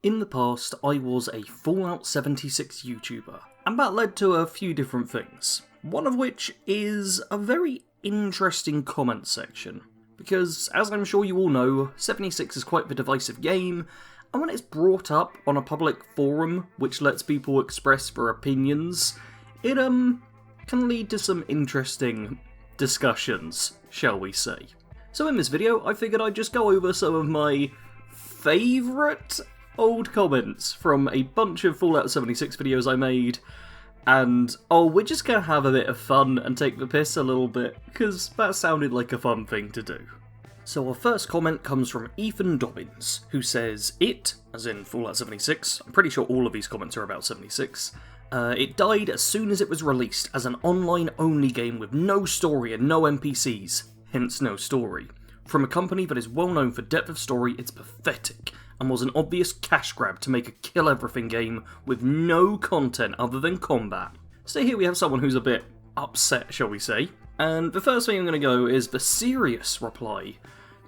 In the past, I was a Fallout 76 YouTuber, and that led to a few different things. One of which is a very interesting comment section, because as I'm sure you all know, 76 is quite the divisive game, and when it's brought up on a public forum which lets people express their opinions, it can lead to some interesting discussions, shall we say. So in this video, I figured I'd just go over some of my favourite old comments from a bunch of Fallout 76 videos I made, and we're just gonna have a bit of fun and take the piss a little bit, because that sounded like a fun thing to do. So our first comment comes from Ethan Dobbins, who says, "It," as in Fallout 76, I'm pretty sure all of these comments are about 76, "it died as soon as it was released as an online-only game with no story and no NPCs, hence no story. From a company that is well known for depth of story, it's pathetic, and was an obvious cash grab to make a kill-everything game with no content other than combat." So here we have someone who's a bit upset, shall we say. And the first thing I'm going to go is the serious reply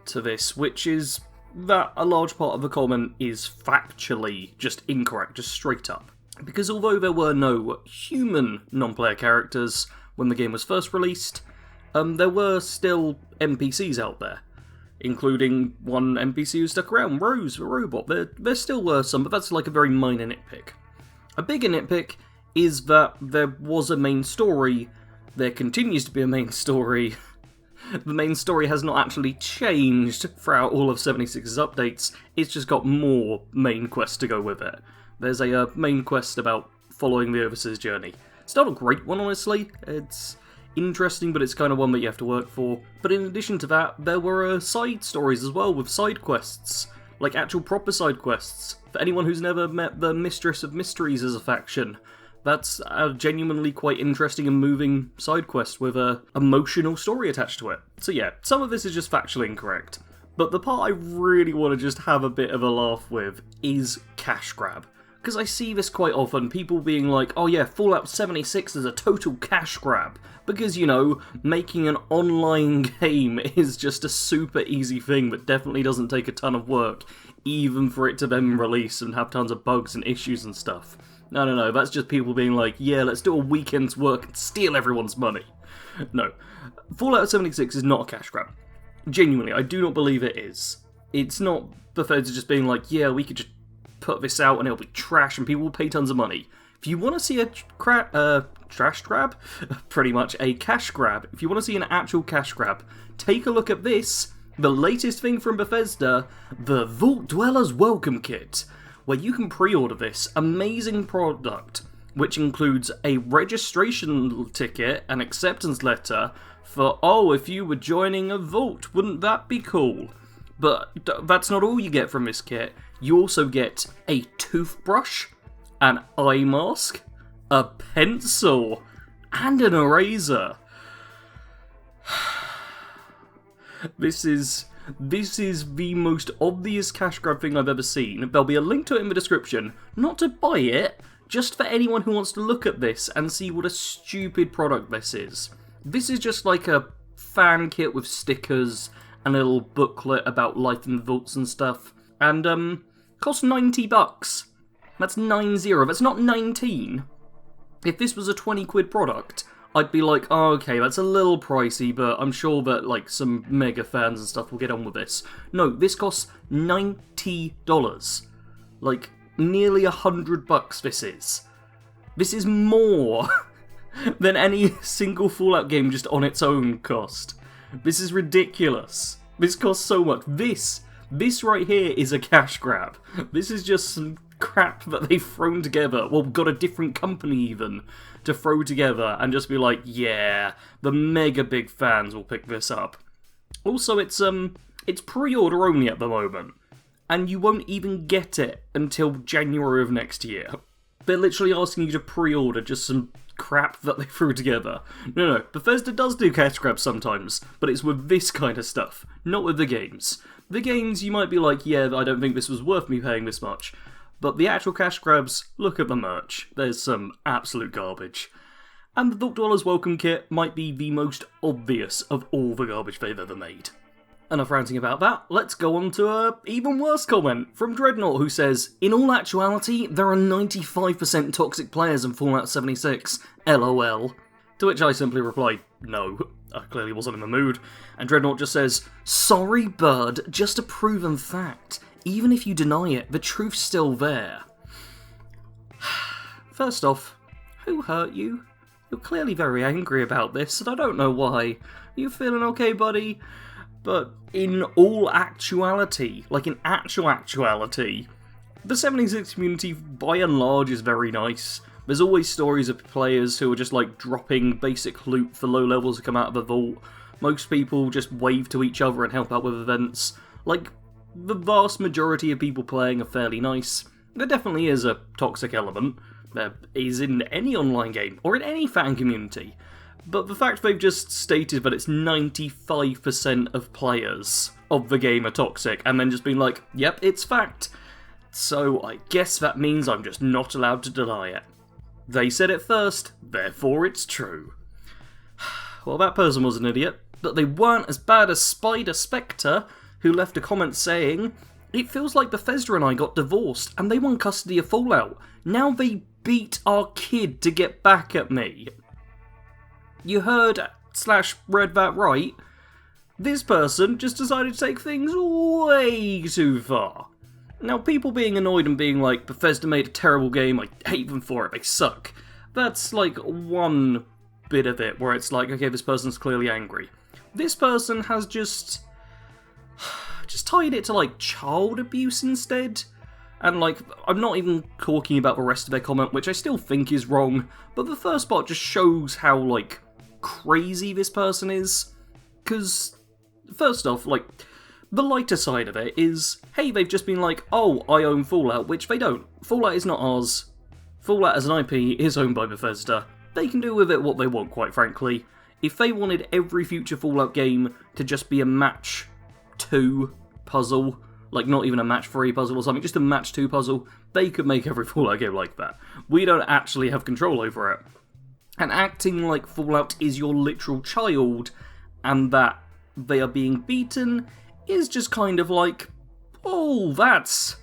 to this, which is that a large part of the comment is factually just incorrect, just straight up. Because although there were no human non-player characters when the game was first released, there were still NPCs out there, including one NPC who stuck around, Rose, the robot. There still were some, but that's like a very minor nitpick. A bigger nitpick is that there was a main story, there continues to be a main story. The main story has not actually changed throughout all of 76's updates, it's just got more main quests to go with it. There's a main quest about following the Overseer's journey. It's not a great one, honestly. It's interesting, but it's kind of one that you have to work for. But in addition to that, there were side stories as well, with side quests. Like actual proper side quests. For anyone who's never met the Mistress of Mysteries as a faction, that's a genuinely quite interesting and moving side quest with a emotional story attached to it. So yeah, some of this is just factually incorrect. But the part I really want to just have a bit of a laugh with is cash grab. Because I see this quite often, people being like, oh yeah, Fallout 76 is a total cash grab. Because, you know, making an online game is just a super easy thing that definitely doesn't take a ton of work, even for it to then release and have tons of bugs and issues and stuff. No, that's just people being like, yeah, let's do a weekend's work and steal everyone's money. No, Fallout 76 is not a cash grab. Genuinely, I do not believe it is. It's not Bethesda just being like, yeah, we could just put this out and it'll be trash and people will pay tons of money. If you want to see a trash grab, pretty much a cash grab, if you want to see an actual cash grab, take a look at this, the latest thing from Bethesda, the Vault Dwellers Welcome Kit, where you can pre-order this amazing product, which includes a registration ticket, an acceptance letter for, if you were joining a vault, wouldn't that be cool? But that's not all you get from this kit. You also get a toothbrush, an eye mask, a pencil, and an eraser. This is the most obvious cash grab thing I've ever seen. There'll be a link to it in the description, not to buy it, just for anyone who wants to look at this and see what a stupid product this is. This is just like a fan kit with stickers and a little booklet about life in the vaults and stuff, and costs $90. That's 90, that's not 19. If this was a 20 quid product, I'd be like, oh, okay, that's a little pricey, but I'm sure that, like, some mega fans and stuff will get on with this. No, this costs $90. Like, nearly $100 this is. This is more than any single Fallout game just on its own cost. This is ridiculous. This costs so much. This right here is a cash grab. This is just some crap that they've thrown together, well, got a different company even, to throw together and just be like, yeah, the mega big fans will pick this up. Also, it's pre-order only at the moment, and you won't even get it until January of next year. They're literally asking you to pre-order just some crap that they threw together. No, Bethesda does do cash grabs sometimes, but it's with this kind of stuff, not with the games. The games, you might be like, yeah, I don't think this was worth me paying this much. But the actual cash grabs, look at the merch. There's some absolute garbage. And the Vault Dwellers Welcome Kit might be the most obvious of all the garbage they've ever made. enough ranting about that, let's go on to a even worse comment from Dreadnought, who says, "In all actuality, there are 95% toxic players in Fallout 76, LOL. To which I simply replied, no, I clearly wasn't in the mood, and Dreadnought just says, "Sorry, Bird, just a proven fact. Even if you deny it, the truth's still there." First off, who hurt you? You're clearly very angry about this, and I don't know why. You feeling okay, buddy? But in all actuality, like in actual actuality, the 76 community by and large is very nice. There's always stories of players who are just like dropping basic loot for low levels to come out of a vault. Most people just wave to each other and help out with events. Like, the vast majority of people playing are fairly nice. There definitely is a toxic element. There is in any online game, or in any fan community. But the fact they've just stated that it's 95% of players of the game are toxic, and then just being like, yep, it's fact. So I guess that means I'm just not allowed to deny it. They said it first, therefore it's true. Well, that person was an idiot, but they weren't as bad as Spider Spectre, who left a comment saying, "It feels like Bethesda and I got divorced, and they won custody of Fallout. Now they beat our kid to get back at me." You heard/read that right. This person just decided to take things way too far. Now, people being annoyed and being like, "Bethesda made a terrible game, I hate them for it, they suck." That's like one bit of it where it's like, okay, this person's clearly angry. This person has just tied it to like child abuse instead. And like, I'm not even talking about the rest of their comment, which I still think is wrong, but the first part just shows how like crazy this person is. Because, first off, like, the lighter side of it is, hey, they've just been like, oh, I own Fallout, which they don't. Fallout is not ours. Fallout as an IP is owned by Bethesda. They can do with it what they want, quite frankly. If they wanted every future Fallout game to just be a match 2 puzzle, like not even a match 3 puzzle or something, just a match 2 puzzle, they could make every Fallout game like that. We don't actually have control over it. And acting like Fallout is your literal child, and that they are being beaten, is just kind of like, oh, that's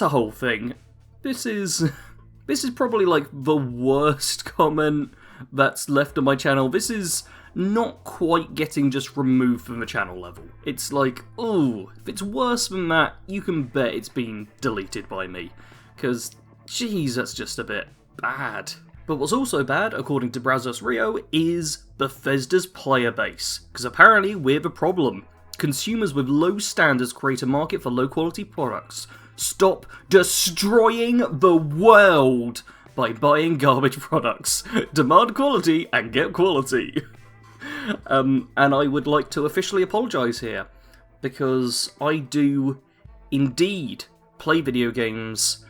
a whole thing. This is probably like the worst comment that's left on my channel. This is not quite getting just removed from the channel level. It's like, oh, if it's worse than that, you can bet it's been deleted by me. Because, geez, that's just a bit bad. But what's also bad, according to Brazos Rio, is Bethesda's player base. Because apparently we're the problem. Consumers with low standards create a market for low quality products. Stop destroying the world by buying garbage products. Demand quality and get quality. And I would like to officially apologise here, because I do indeed play video games,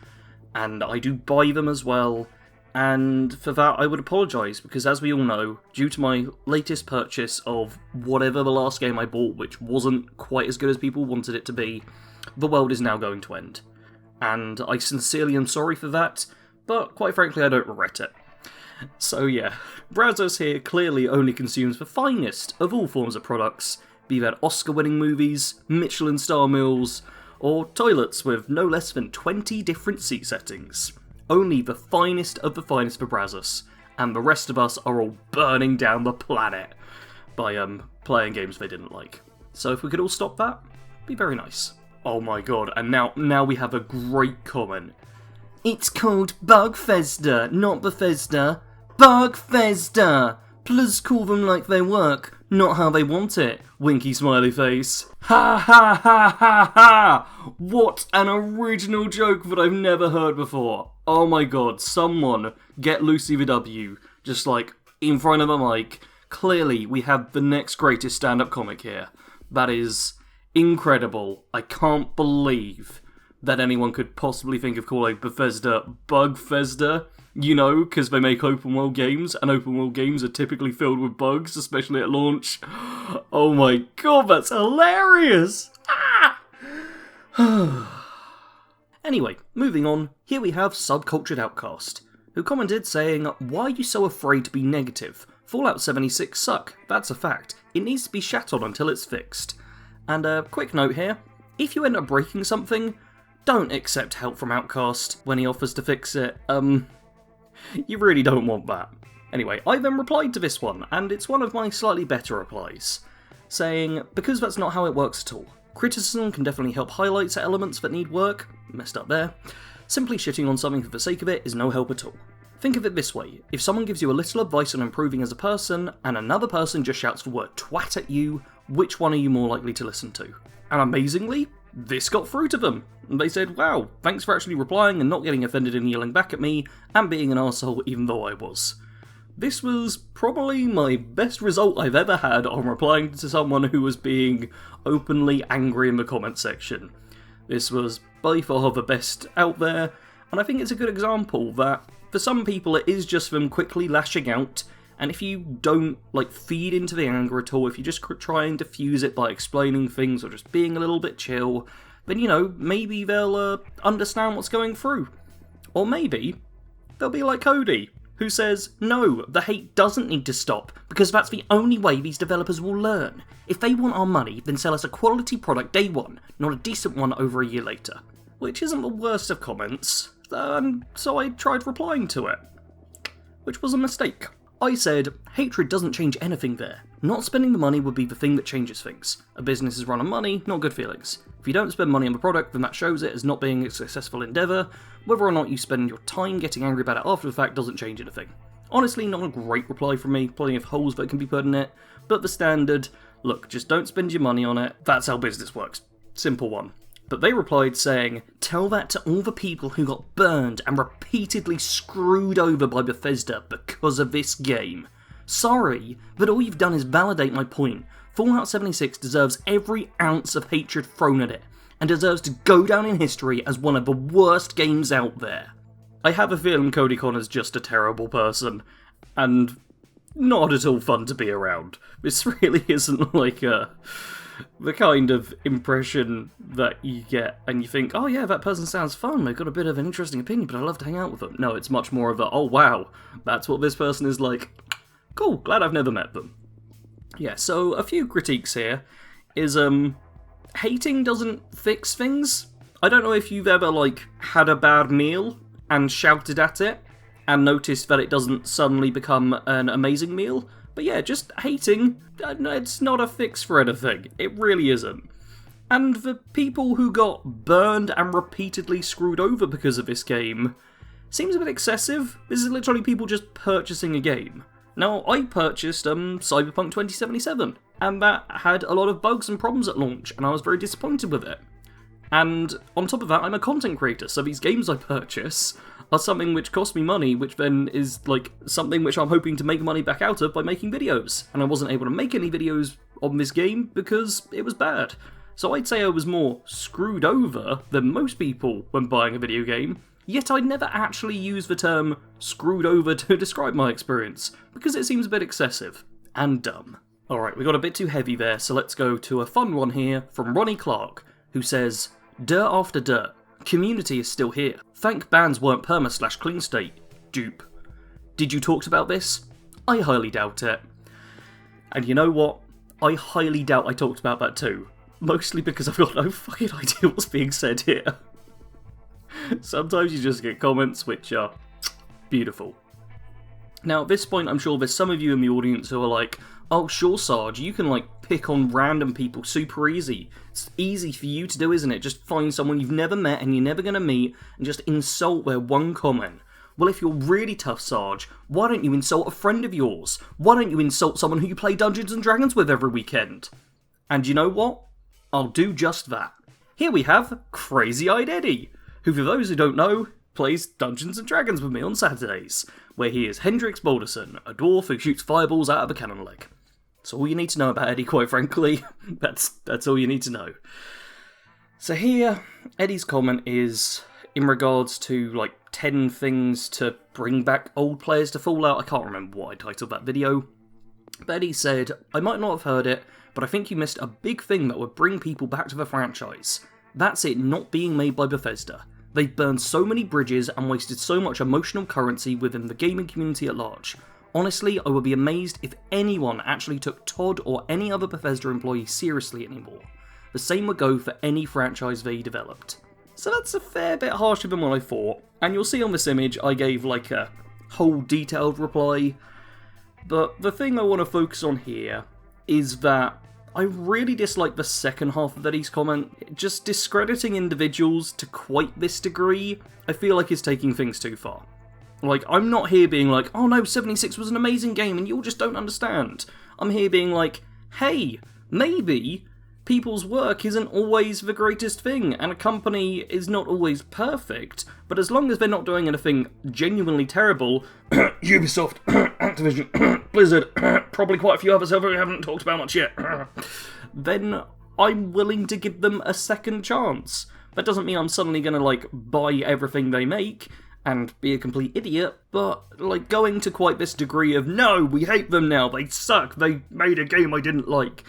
and I do buy them as well, and for that I would apologise, because as we all know, due to my latest purchase of whatever the last game I bought, which wasn't quite as good as people wanted it to be, the world is now going to end. And I sincerely am sorry for that, but quite frankly I don't regret it. So yeah, Brazos here clearly only consumes the finest of all forms of products, be that Oscar-winning movies, Michelin star meals, or toilets with no less than 20 different seat settings. Only the finest of the finest for Brazos, and the rest of us are all burning down the planet by playing games they didn't like. So if we could all stop that, be very nice. Oh my god, and now we have a great comment. It's called Bugfesda, not Bethesda. Bugfesda! Please call them like they work, not how they want it. Winky smiley face. Ha ha ha ha ha! What an original joke that I've never heard before. Oh my god, someone get Lucy the W, just like in front of a mic. Clearly we have the next greatest stand-up comic here. That is incredible. I can't believe that anyone could possibly think of calling Bethesda Bugfesda, you know, because they make open world games, and open world games are typically filled with bugs, especially at launch. Oh my god, that's hilarious! Ah! Anyway, moving on, here we have Subcultured Outcast, who commented saying, "Why are you so afraid to be negative? Fallout 76 suck, that's a fact. It needs to be shat on until it's fixed. And a quick note here, if you end up breaking something, don't accept help from Outcast when he offers to fix it. You really don't want that. Anyway, I then replied to this one, and it's one of my slightly better replies, saying, because that's not how it works at all. Criticism can definitely help highlight elements that need work, messed up there. Simply shitting on something for the sake of it is no help at all. Think of it this way, if someone gives you a little advice on improving as a person, and another person just shouts the word twat at you, which one are you more likely to listen to? And amazingly, this got through to them. They said, wow, thanks for actually replying and not getting offended and yelling back at me, and being an arsehole even though I was. This was probably my best result I've ever had on replying to someone who was being openly angry in the comment section. This was by far the best out there, and I think it's a good example that for some people it is just them quickly lashing out, and if you don't feed into the anger at all, if you just try and diffuse it by explaining things or just being a little bit chill, then maybe they'll understand what's going through. Or maybe they'll be like Cody, who says, no, the hate doesn't need to stop, because that's the only way these developers will learn. If they want our money, then sell us a quality product day one, not a decent one over a year later. Which isn't the worst of comments, so I tried replying to it, which was a mistake. I said, hatred doesn't change anything there. Not spending the money would be the thing that changes things. A business is run on money, not good feelings. If you don't spend money on the product, then that shows it as not being a successful endeavour. Whether or not you spend your time getting angry about it after the fact doesn't change anything. Honestly, not a great reply from me, plenty of holes that can be put in it, but the standard, look, just don't spend your money on it, that's how business works. Simple one. But they replied saying, tell that to all the people who got burned and repeatedly screwed over by Bethesda because of this game. Sorry, but all you've done is validate my point. Fallout 76 deserves every ounce of hatred thrown at it, and deserves to go down in history as one of the worst games out there. I have a feeling Cody Connor's just a terrible person, and not at all fun to be around. This really isn't the kind of impression that you get and you think, oh yeah, that person sounds fun, they've got a bit of an interesting opinion, but I'd love to hang out with them. No, it's much more of a, oh wow, that's what this person is like. Cool, glad I've never met them. Yeah, so a few critiques here is, hating doesn't fix things. I don't know if you've ever, had a bad meal and shouted at it and noticed that it doesn't suddenly become an amazing meal. But yeah, just hating, it's not a fix for anything. It really isn't. And the people who got burned and repeatedly screwed over because of this game seems a bit excessive. This is literally people just purchasing a game. Now, I purchased Cyberpunk 2077, and that had a lot of bugs and problems at launch, and I was very disappointed with it. And on top of that, I'm a content creator, so these games I purchase are something which cost me money, which then is something which I'm hoping to make money back out of by making videos. And I wasn't able to make any videos on this game because it was bad. So I'd say I was more screwed over than most people when buying a video game, yet I'd never actually use the term screwed over to describe my experience, because it seems a bit excessive and dumb. Alright, we got a bit too heavy there, so let's go to a fun one here from Ronnie Clark, who says, dirt after dirt. Community is still here. Thank bans weren't perma/clean state. Dupe. Did you talk about this? I highly doubt it. And you know what? I highly doubt I talked about that too. Mostly because I've got no fucking idea what's being said here. Sometimes you just get comments which are beautiful. Now at this point I'm sure there's some of you in the audience who are like, oh sure Sarge, you can pick on random people super easy. It's easy for you to do, isn't it? Just find someone you've never met and you're never going to meet and just insult their one comment. Well, if you're really tough, Sarge, why don't you insult a friend of yours? Why don't you insult someone who you play Dungeons & Dragons with every weekend? And you know what? I'll do just that. Here we have Crazy-Eyed Eddie, who for those who don't know, plays Dungeons & Dragons with me on Saturdays, where he is Hendrix Balderson, a dwarf who shoots fireballs out of a cannon leg. That's all you need to know about Eddie, quite frankly. That's all you need to know. So here, Eddie's comment is in regards to 10 things to bring back old players to Fallout. I can't remember what I titled that video. But Eddie said, I might not have heard it, but I think you missed a big thing that would bring people back to the franchise. That's it not being made by Bethesda. They've burned so many bridges and wasted so much emotional currency within the gaming community at large. Honestly, I would be amazed if anyone actually took Todd or any other Bethesda employee seriously anymore. The same would go for any franchise they developed. So that's a fair bit harsher than what I thought, and you'll see on this image I gave like a whole detailed reply, but the thing I want to focus on here is that I really dislike the second half of Eddie's comment. Just discrediting individuals to quite this degree, I feel like is taking things too far. Like, I'm not here being like, oh no, 76 was an amazing game and you all just don't understand. I'm here being like, hey, maybe people's work isn't always the greatest thing, and a company is not always perfect, but as long as they're not doing anything genuinely terrible, Ubisoft, Activision, Blizzard, probably quite a few others we haven't talked about much yet, then I'm willing to give them a second chance. That doesn't mean I'm suddenly going to, like, buy everything they make and be a complete idiot, but, like, going to quite this degree of, no, we hate them now, they suck, they made a game I didn't like,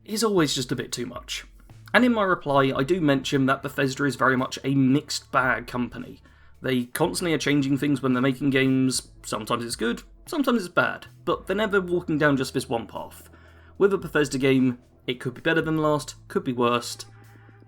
is always just a bit too much. And in my reply, I do mention that Bethesda is very much a mixed bag company. They constantly are changing things when they're making games. Sometimes it's good, sometimes it's bad, but they're never walking down just this one path. With a Bethesda game, it could be better than last, could be worst,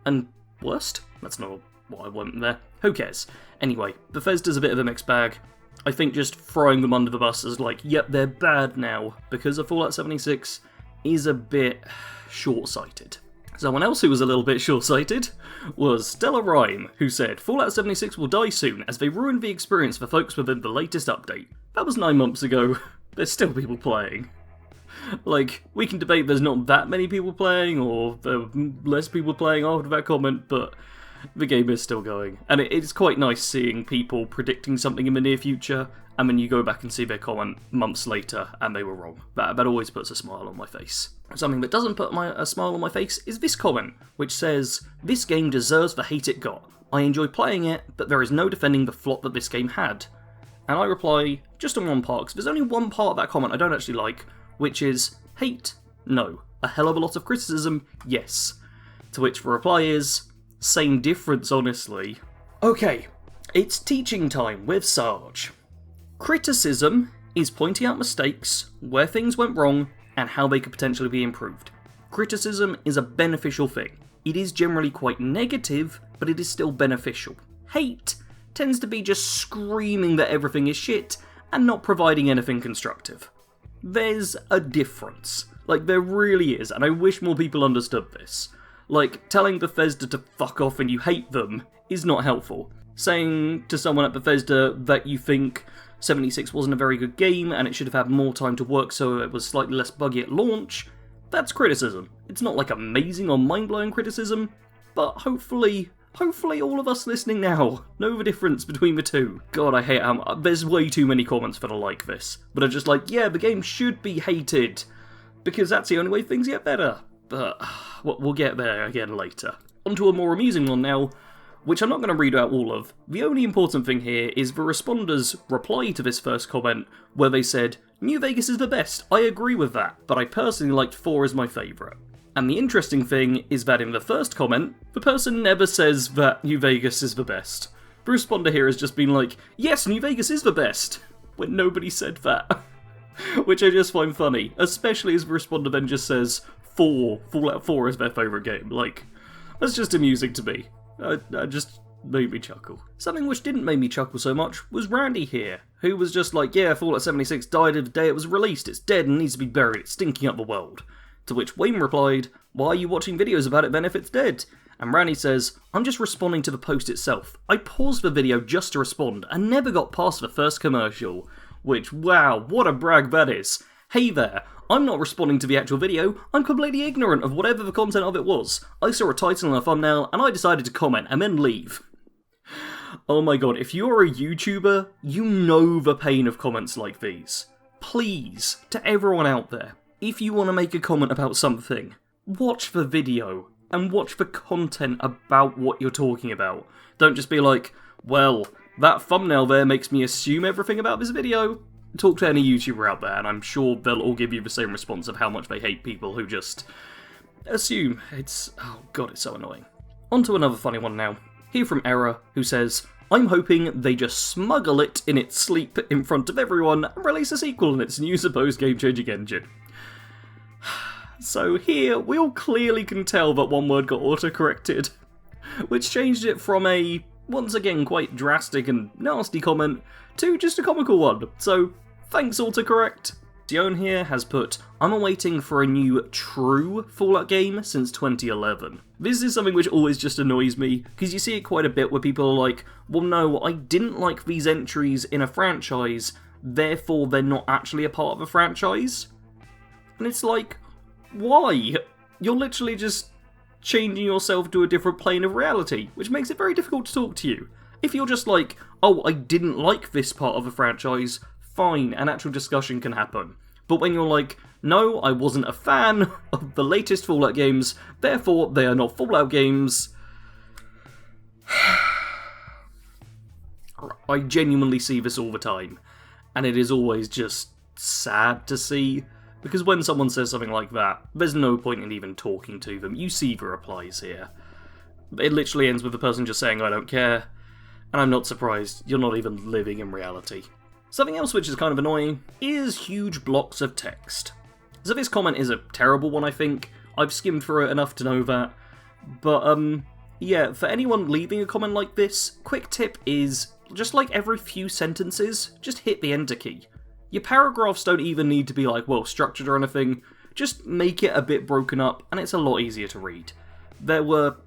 and worst? That's not what I want there. Who cares? Anyway, Bethesda's a bit of a mixed bag. I think just throwing them under the bus as like, yep, they're bad now because of Fallout 76 is a bit short-sighted. Someone else who was a little bit short-sighted was Stella Rhyme, who said, Fallout 76 will die soon as they ruined the experience for folks within the latest update. That was 9 months ago. There's still people playing. Like, we can debate there's not that many people playing, or there are less people playing after that comment, but the game is still going. And it's quite nice seeing people predicting something in the near future, and then you go back and see their comment months later, and they were wrong. That always puts a smile on my face. Something that doesn't put a smile on my face is this comment, which says, this game deserves the hate it got. I enjoy playing it, but there is no defending the flop that this game had. And I reply, just on one part, because there's only one part of that comment I don't actually like, which is, hate? No. A hell of a lot of criticism? Yes. To which the reply is, same difference, honestly. Okay, it's teaching time with Sarge. Criticism is pointing out mistakes, where things went wrong, and how they could potentially be improved. Criticism is a beneficial thing. It is generally quite negative, but it is still beneficial. Hate tends to be just screaming that everything is shit, and not providing anything constructive. There's a difference. Like, there really is, and I wish more people understood this. Like, telling Bethesda to fuck off and you hate them is not helpful. Saying to someone at Bethesda that you think 76 wasn't a very good game and it should have had more time to work so it was slightly less buggy at launch, that's criticism. It's not like amazing or mind-blowing criticism, but hopefully all of us listening now know the difference between the two. God, I hate how there's way too many comments that are like this, but are just like, yeah, the game should be hated, because that's the only way things get better. But we'll get there again later. Onto a more amusing one now, which I'm not going to read out all of. The only important thing here is the responders' reply to this first comment, where they said, New Vegas is the best, I agree with that, but I personally liked 4 as my favourite. And the interesting thing is that in the first comment, the person never says that New Vegas is the best. The responder here has just been like, yes, New Vegas is the best, when nobody said that. Which I just find funny, especially as the responder then just says, Fallout 4 is their favourite game. Like, that's just amusing to me. I just made me chuckle. Something which didn't make me chuckle so much was Randy here, who was just like, yeah, Fallout 76 died the day it was released, it's dead and needs to be buried, it's stinking up the world. To which Wayne replied, why are you watching videos about it then if it's dead? And Randy says, I'm just responding to the post itself. I paused the video just to respond and never got past the first commercial. Which, wow, what a brag that is. Hey there, I'm not responding to the actual video, I'm completely ignorant of whatever the content of it was. I saw a title and a thumbnail, and I decided to comment and then leave. Oh my god, if you're a YouTuber, you know the pain of comments like these. Please, to everyone out there, if you want to make a comment about something, watch the video, and watch the content about what you're talking about. Don't just be like, well, that thumbnail there makes me assume everything about this video. Talk to any YouTuber out there, and I'm sure they'll all give you the same response of how much they hate people who just assume. Oh god, it's so annoying. On to another funny one now. Here from Error, who says, I'm hoping they just smuggle it in its sleep in front of everyone and release a sequel in its new supposed game-changing engine. So here, we all clearly can tell that one word got auto-corrected, which changed it from a, once again, quite drastic and nasty comment to just a comical one. So, thanks autocorrect. Dion here has put, I'm awaiting for a new true Fallout game since 2011. This is something which always just annoys me, because you see it quite a bit where people are like, well no, I didn't like these entries in a franchise, therefore they're not actually a part of a franchise. And it's like, why? You're literally just changing yourself to a different plane of reality, which makes it very difficult to talk to you. If you're just like, oh, I didn't like this part of a franchise, fine, an actual discussion can happen. But when you're like, no, I wasn't a fan of the latest Fallout games, therefore they are not Fallout games, I genuinely see this all the time. And it is always just sad to see. Because when someone says something like that, there's no point in even talking to them. You see the replies here. It literally ends with the person just saying, I don't care. And I'm not surprised, you're not even living in reality. Something else which is kind of annoying is huge blocks of text. So this comment is a terrible one, I think. I've skimmed through it enough to know that. But, yeah, for anyone leaving a comment like this, quick tip is, just like every few sentences, just hit the enter key. Your paragraphs don't even need to be like, well, structured or anything. Just make it a bit broken up, and it's a lot easier to read. There were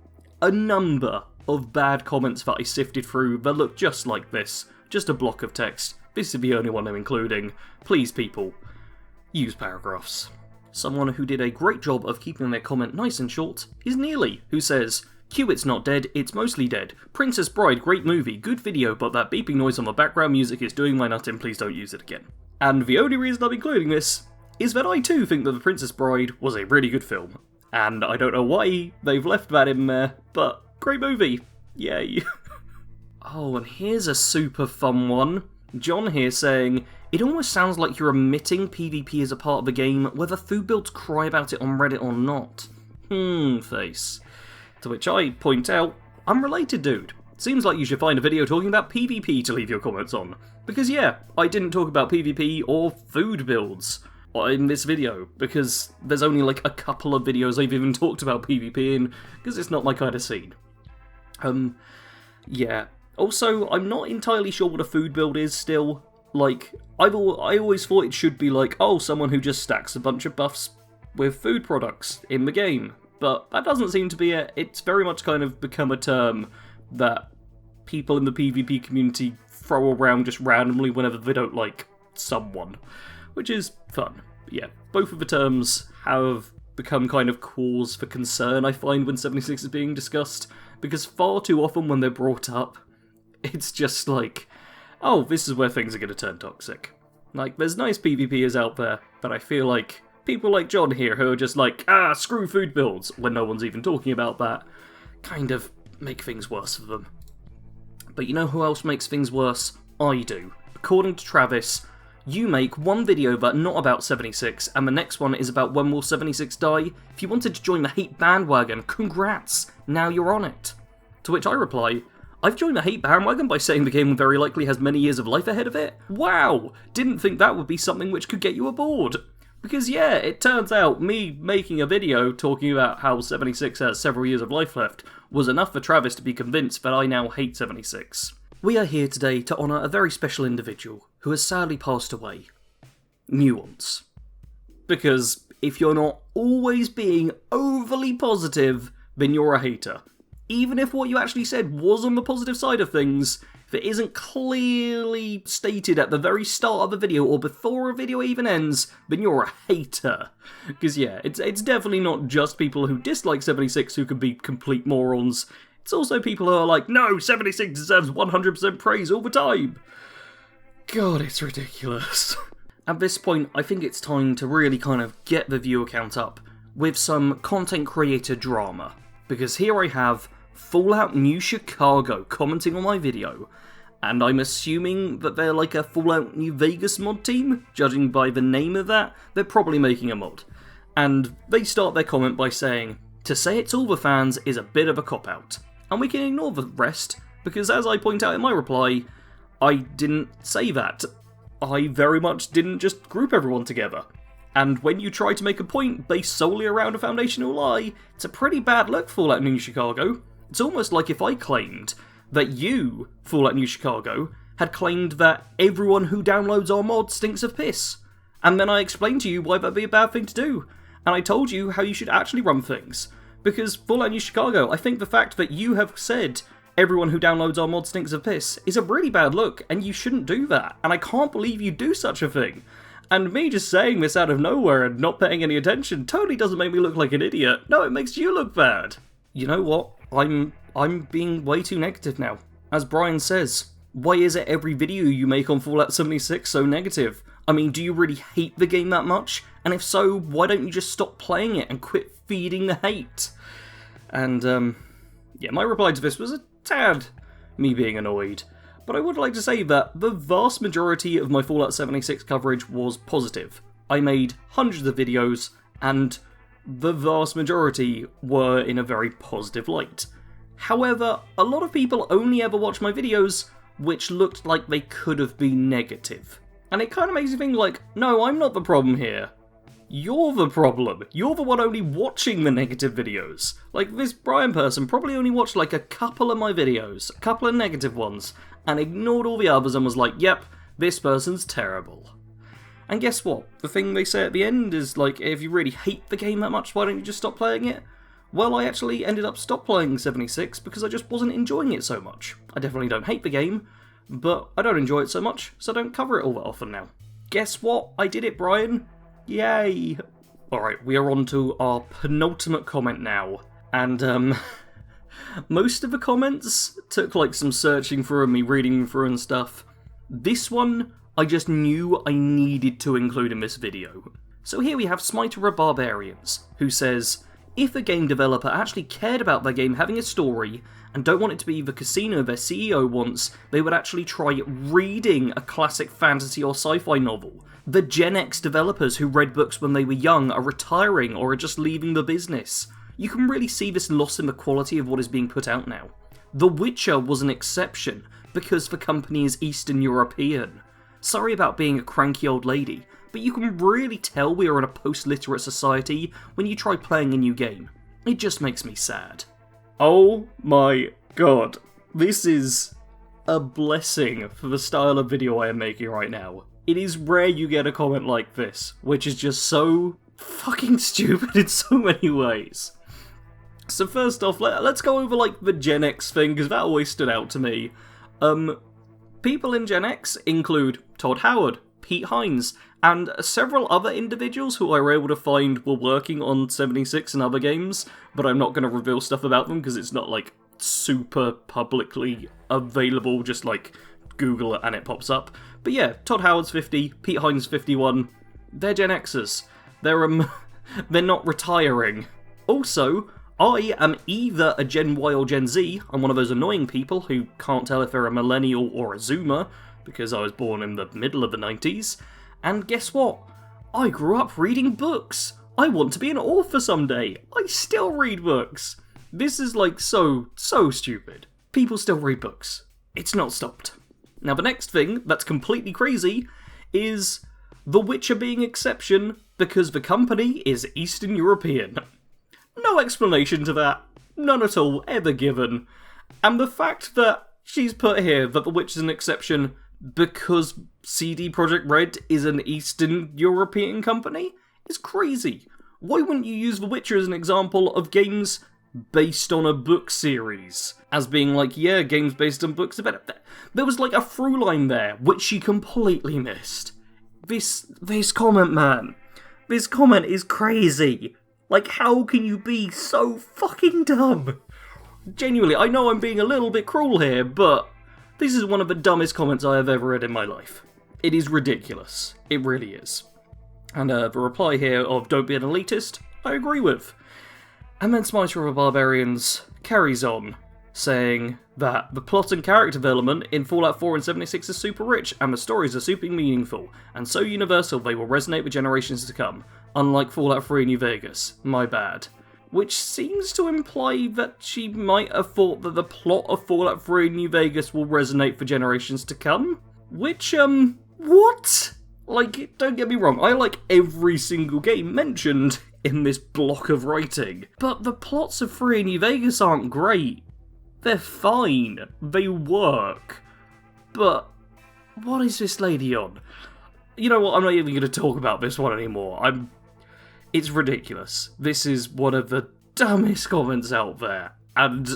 a number of bad comments that I sifted through that looked just like this. Just a block of text. This is the only one I'm including. Please, people, use paragraphs. Someone who did a great job of keeping their comment nice and short is Neely, who says, Q, it's not dead, it's mostly dead. Princess Bride, great movie, good video, but that beeping noise on the background music is doing my nut in, please don't use it again. And the only reason I'm including this is that I too think that The Princess Bride was a really good film. And I don't know why they've left that in there, but great movie. Yay. Oh, and here's a super fun one. John here saying, it almost sounds like you're admitting PvP is a part of the game, whether food builds cry about it on Reddit or not. Face. To which I point out, I'm related, dude. Seems like you should find a video talking about PvP to leave your comments on. Because yeah, I didn't talk about PvP or food builds in this video, because there's only like a couple of videos I've even talked about PvP in, because it's not my kind of scene. Yeah. Also, I'm not entirely sure what a food build is still. Like, I always thought it should be like, oh, someone who just stacks a bunch of buffs with food products in the game. But that doesn't seem to be it. It's very much kind of become a term that people in the PvP community throw around just randomly whenever they don't like someone. Which is fun. Yeah, both of the terms have become kind of cause for concern, I find, when 76 is being discussed. Because far too often when they're brought up, it's just like, oh, this is where things are going to turn toxic. Like, there's nice PvPers out there, but I feel like people like John here who are just like, screw food builds, when no one's even talking about that, kind of make things worse for them. But you know who else makes things worse? I do. According to Travis, you make one video but not about 76, and the next one is about when will 76 die? If you wanted to join the hate bandwagon, congrats, now you're on it. To which I reply, I've joined the hate bandwagon by saying the game very likely has many years of life ahead of it? Wow, didn't think that would be something which could get you aboard. Because yeah, it turns out me making a video talking about how 76 has several years of life left was enough for Travis to be convinced that I now hate 76. We are here today to honour a very special individual who has sadly passed away. Nuance. Because if you're not always being overly positive, then you're a hater. Even if what you actually said was on the positive side of things, if it isn't clearly stated at the very start of a video or before a video even ends, then you're a hater. Because yeah, it's definitely not just people who dislike 76 who can be complete morons. It's also people who are like, no, 76 deserves 100% praise all the time. God, it's ridiculous. At this point, I think it's time to really kind of get the viewer count up with some content creator drama. Because here I have Fallout New Chicago commenting on my video, and I'm assuming that they're like a Fallout New Vegas mod team. Judging by the name of that, they're probably making a mod. And they start their comment by saying, to say it's all the fans is a bit of a cop-out, and we can ignore the rest. Because as I point out in my reply, I didn't say that. I very much didn't just group everyone together. And when you try to make a point based solely around a foundational lie, it's a pretty bad look, Fallout New Chicago. It's almost like if I claimed that you, Fallout New Chicago, had claimed that everyone who downloads our mod stinks of piss. And then I explained to you why that'd be a bad thing to do. And I told you how you should actually run things. Because Fallout New Chicago, I think the fact that you have said everyone who downloads our mod stinks of piss is a really bad look, and you shouldn't do that. And I can't believe you do such a thing. And me just saying this out of nowhere and not paying any attention totally doesn't make me look like an idiot. No, it makes you look bad. You know what? I'm being way too negative now. As Brian says, why is it every video you make on Fallout 76 so negative? I mean, do you really hate the game that much? And if so, why don't you just stop playing it and quit feeding the hate? And, yeah, my reply to this was a tad me being annoyed. But I would like to say that the vast majority of my Fallout 76 coverage was positive. I made hundreds of videos, and the vast majority were in a very positive light. However, a lot of people only ever watch my videos which looked like they could have been negative. And it kind of makes you think like, no, I'm not the problem here. You're the problem. You're the one only watching the negative videos. Like, this Brian person probably only watched like a couple of my videos, a couple of negative ones, and ignored all the others and was like, yep, this person's terrible. And guess what? The thing they say at the end is like, if you really hate the game that much, why don't you just stop playing it? Well, I actually ended up stop playing 76 because I just wasn't enjoying it so much. I definitely don't hate the game, but I don't enjoy it so much, so I don't cover it all that often now. Guess what? I did it, Brian. Yay! Alright, we are on to our penultimate comment now. And, most of the comments took, like, some searching through and me reading them through and stuff. This one, I just knew I needed to include in this video. So here we have Smiter of Barbarians, who says, if a game developer actually cared about their game having a story, and don't want it to be the casino their CEO wants, they would actually try reading a classic fantasy or sci-fi novel. The Gen X developers who read books when they were young are retiring or are just leaving the business. You can really see this loss in the quality of what is being put out now. The Witcher was an exception, because the company is Eastern European. Sorry about being a cranky old lady, but you can really tell we are in a post-literate society when you try playing a new game. It just makes me sad. Oh my god, this is a blessing for the style of video I am making right now. It is rare you get a comment like this, which is just so fucking stupid in so many ways. So first off, let's go over like the Gen X thing, because that always stood out to me. People in Gen X include Todd Howard, Pete Hines, and several other individuals who I were able to find were working on 76 and other games, but I'm not going to reveal stuff about them because it's not like super publicly available, just like Google it and it pops up. But yeah, Todd Howard's 50, Pete Hines 51, they're Gen Xers. They're not retiring. Also, I am either a Gen Y or Gen Z. I'm one of those annoying people who can't tell if they're a millennial or a zoomer, because I was born in the middle of the 90s. And guess what? I grew up reading books. I want to be an author someday. I still read books. This is like so stupid. People still read books. It's not stopped. Now the next thing that's completely crazy is The Witcher being exception because the company is Eastern European. No explanation to that. None at all ever given. And the fact that she's put here that The Witcher is an exception because CD Projekt Red is an Eastern European company is crazy. Why wouldn't you use The Witcher as an example of games based on a book series? As being like, yeah, games based on books are better. There was like a through line there, which she completely missed. This comment, man. This comment is crazy. Like, how can you be so fucking dumb? Genuinely, I know I'm being a little bit cruel here, but this is one of the dumbest comments I have ever read in my life. It is ridiculous. It really is. And the reply here of don't be an elitist, I agree with. And then Smiter of Barbarians carries on, saying that the plot and character development in Fallout 4 and 76 is super rich, and the stories are super meaningful, and so universal they will resonate with generations to come, unlike Fallout 3 New Vegas. My bad. which seems to imply that she might have thought that the plot of Fallout 3 New Vegas will resonate for generations to come. Which, what? Like, don't get me wrong, I like every single game mentioned in this block of writing, but the plots of 3 New Vegas aren't great. They're fine, they work, but what is this lady on? You know what, I'm not even going to talk about this one anymore. It's ridiculous. This is one of the dumbest comments out there, and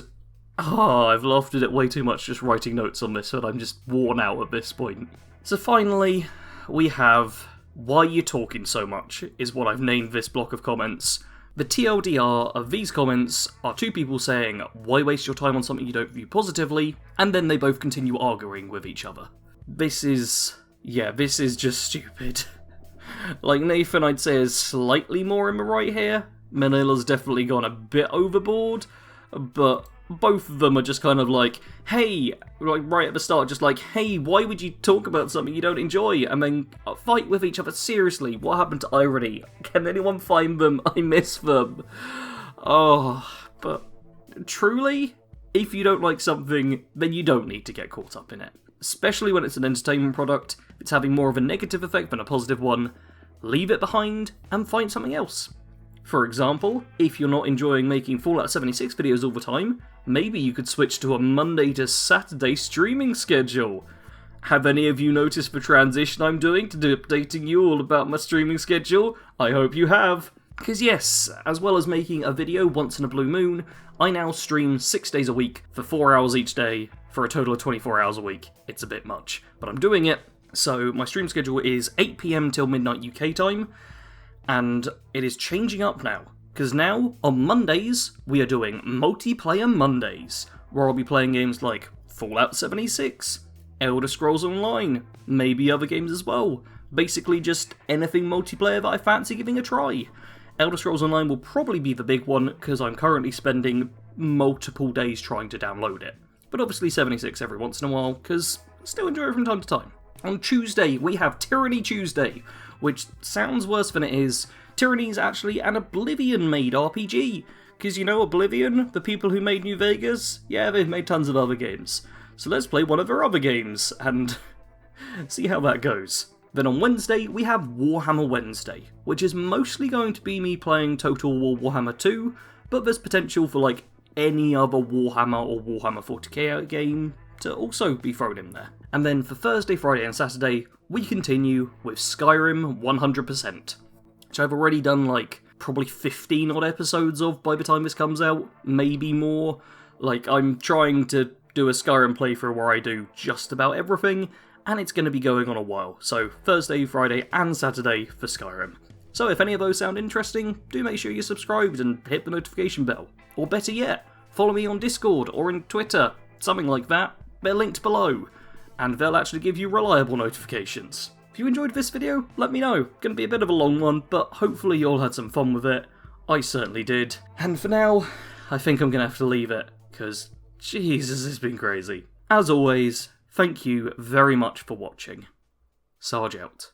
I've laughed at it way too much just writing notes on this, and I'm just worn out at this point. So finally, we have Why You Talking So Much, is what I've named this block of comments. The TLDR of these comments are 2 people saying, why waste your time on something you don't view positively, and then they both continue arguing with each other. This is just stupid. Like, Nathan, I'd say, is slightly more in the right here. Manila's definitely gone a bit overboard, but both of them are just kind of like, hey, like right at the start, just like, hey, why would you talk about something you don't enjoy? And then fight with each other. Seriously, what happened to irony? Can anyone find them? I miss them. Oh, but truly, if you don't like something, then you don't need to get caught up in it. Especially when it's an entertainment product, if it's having more of a negative effect than a positive one, leave it behind and find something else. For example, if you're not enjoying making Fallout 76 videos all the time, maybe you could switch to a Monday to Saturday streaming schedule. Have any of you noticed the transition I'm doing to updating you all about my streaming schedule? I hope you have. Because yes, as well as making a video once in a blue moon, I now stream 6 days a week for 4 hours each day for a total of 24 hours a week. It's a bit much, but I'm doing it. So my stream schedule is 8 PM till midnight UK time, and it is changing up now, because now, on Mondays, we are doing Multiplayer Mondays, where I'll be playing games like Fallout 76, Elder Scrolls Online, maybe other games as well. Basically just anything multiplayer that I fancy giving a try. Elder Scrolls Online will probably be the big one, because I'm currently spending multiple days trying to download it. But obviously 76 every once in a while, because I still enjoy it from time to time. On Tuesday, we have Tyranny Tuesday, which sounds worse than it is. Tyranny is actually an Oblivion-made RPG. Because you know Oblivion, the people who made New Vegas? Yeah, they've made tons of other games. So let's play one of their other games, and see how that goes. Then on Wednesday, we have Warhammer Wednesday, which is mostly going to be me playing Total War Warhammer 2, but there's potential for like any other Warhammer or Warhammer 40k game to also be thrown in there. And then for Thursday, Friday and Saturday, we continue with Skyrim 100%, which I've already done like probably 15 odd episodes of by the time this comes out, maybe more. Like, I'm trying to do a Skyrim playthrough where I do just about everything, and it's going to be going on a while. So Thursday, Friday and Saturday for Skyrim. So if any of those sound interesting, do make sure you're subscribed and hit the notification bell. Or better yet, follow me on Discord or in Twitter, something like that. They're linked below, and they'll actually give you reliable notifications. If you enjoyed this video, let me know. Gonna be a bit of a long one, but hopefully you all had some fun with it. I certainly did. And for now, I think I'm gonna have to leave it, because Jesus, it's been crazy. As always, thank you very much for watching. Sarge out.